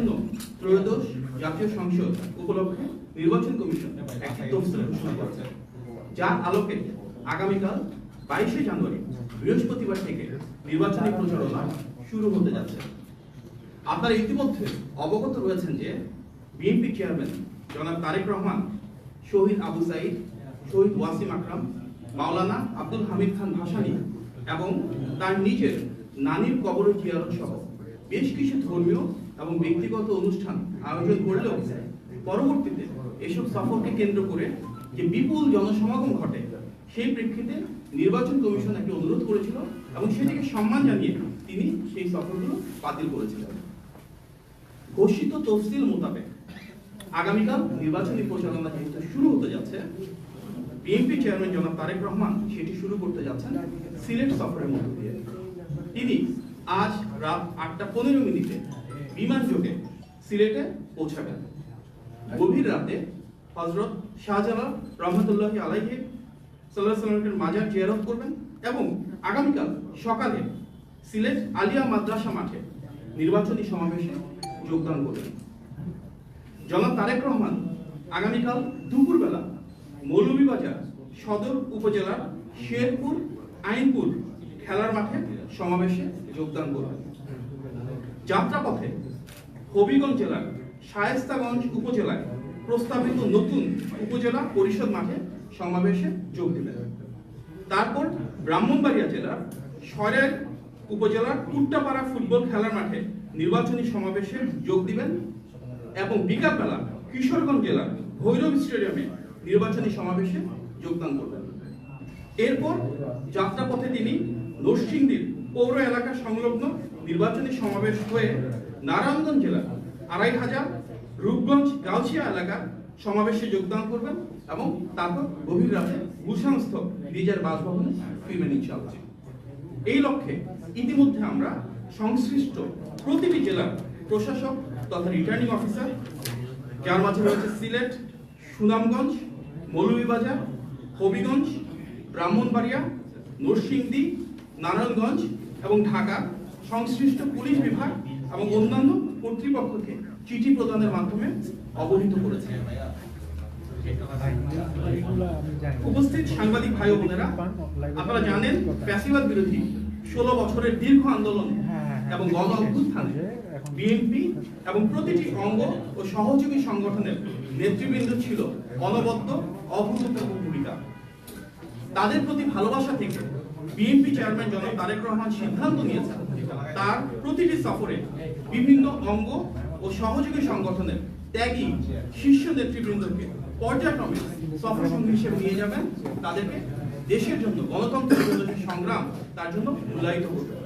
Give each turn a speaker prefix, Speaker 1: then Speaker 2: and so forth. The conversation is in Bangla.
Speaker 1: আসন্ন ত্রয়োদশ জাতীয় সংসদ উপলক্ষে নির্বাচন কমিশন একটি তফসিল ঘোষণা করেছে, যার আলোকে আগামীকাল 22শে জানুয়ারি বৃহস্পতিবার থেকে নির্বাচনী প্রচারণা শুরু হতে যাচ্ছে। আপনারা ইতিমধ্যে অবগত রয়েছেন যে বিএনপি চেয়ারম্যান জনাব তারেক রহমান, শহীদ আবু সাইদ, শহীদ ওয়াসিম আকরাম, মাওলানা আব্দুল হামিদ খান ভাসানী এবং তার নিজের নানির কবর জিয়ারত সহ বেশ কিছু ধর্মীয় এবং ব্যক্তিগত অনুষ্ঠান আয়োজন করলেও পরবর্তীতে এসব সফরকে কেন্দ্র করে যে বিপুল জনসমাগম ঘটে, সেই প্রেক্ষিতে নির্বাচন কমিশন একটি অনুরোধ করেছিল এবং সেটিকে সম্মান জানিয়ে তিনি সেই সফরগুলো বাতিল করেছিলেন। ঘোষিত তফসিল মোতাবেক আগামীকাল নির্বাচনী প্রচারণা যেহেতু শুরু হতে যাচ্ছে, বিএনপি চেয়ারম্যান জনাব তারেক রহমান সেটি শুরু করতে যাচ্ছেন সিলেট সফরের মধ্য দিয়ে। তিনি আজ রাত 8:15 বিমান যোগে সিলেটে পৌঁছাবেন। গভীর রাতে হযরত শাহজালাল রহমতুল্লাহি আলাইহি সাল্লাল্লাহু আলাইহি ওয়াসাল্লামের মাজার জিয়ারত করবেন এবং আগামীকাল সকালে সিলেট আলিয়া মাদ্রাসা মাঠে নির্বাচনী সমাবেশে যোগদান করবেন। জনাব তারেক রহমান আগামীকাল দুপুরবেলা মৌলভীবাজার সদর উপজেলার শেরপুর আইনপুর খেলার মাঠে সমাবেশে যোগদান করবেন। যাত্রাপথে হবিগঞ্জ জেলার শায়েস্তাগঞ্জ উপজেলায় প্রস্তাবিত নতুন উপজেলা পরিষদ মাঠে সমাবেশে যোগ দেবেন। তারপর ব্রাহ্মণবাড়িয়া জেলার সরাইল উপজেলার কুট্টাপাড়া ফুটবল খেলার মাঠে নির্বাচনী সমাবেশে যোগ দিবেন এবং বিকালবেলা কিশোরগঞ্জ জেলার ভৈরব স্টেডিয়ামে নির্বাচনী সমাবেশে যোগদান করবেন। এরপর যাত্রাপথে তিনি নরসিংদীর পৌর এলাকা সংলগ্ন নির্বাচনী সমাবেশ হয়ে নারায়ণগঞ্জ জেলার 2500 রূপগঞ্জ গাউছিয়া এলাকার সমাবেশে যোগদান করবেন এবং তারপর গভীর রাতে গুলশানস্থ নিজের বাসভবনে ফিরবেন ইনশাআল্লাহ। এই লক্ষ্যে ইতিমধ্যে আমরা সংশ্লিষ্ট প্রতিটি জেলার প্রশাসক তথা রিটার্নিং অফিসার, যার মাঝে রয়েছে সিলেট, সুনামগঞ্জ, মৌলভীবাজার, হবিগঞ্জ, ব্রাহ্মণবাড়িয়া, নরসিংদী, নারায়ণগঞ্জ এবং ঢাকা সংশ্লিষ্ট পুলিশ বিভাগ এবং অন্যান্য কর্তৃপক্ষকে চিঠি প্রদানের মাধ্যমে অবহিত করেছে। উপস্থিত সাংবাদিক ভাই ও বোনেরা, আপনারা জানেন ফ্যাসিবাদ বিরোধী 16 বছরের দীর্ঘ আন্দোলন এবং গণ অভ্যুত্থানে বিএনপি এবং প্রতিটি অঙ্গ ও সহযোগী সংগঠনের নেতৃবৃন্দ ছিল অনবদ্য অভূতপূর্ব ভূমিকা। তাদের প্রতি ভালোবাসা থেকে বিএনপি চেয়ারম্যান জনাব তারেক রহমান সিদ্ধান্ত নিয়েছেন তার প্রতিটি সফরে বিভিন্ন অঙ্গ ও সহযোগী সংগঠনের ত্যাগী শীর্ষ নেতৃবৃন্দকে পর্যায়ক্রমে সফর সঙ্গী হিসেবে নিয়ে যাবেন, তাদেরকে দেশের জন্য গণতন্ত্রের জন্য সংগ্রাম তার জন্য মূল্যায়িত করবেন।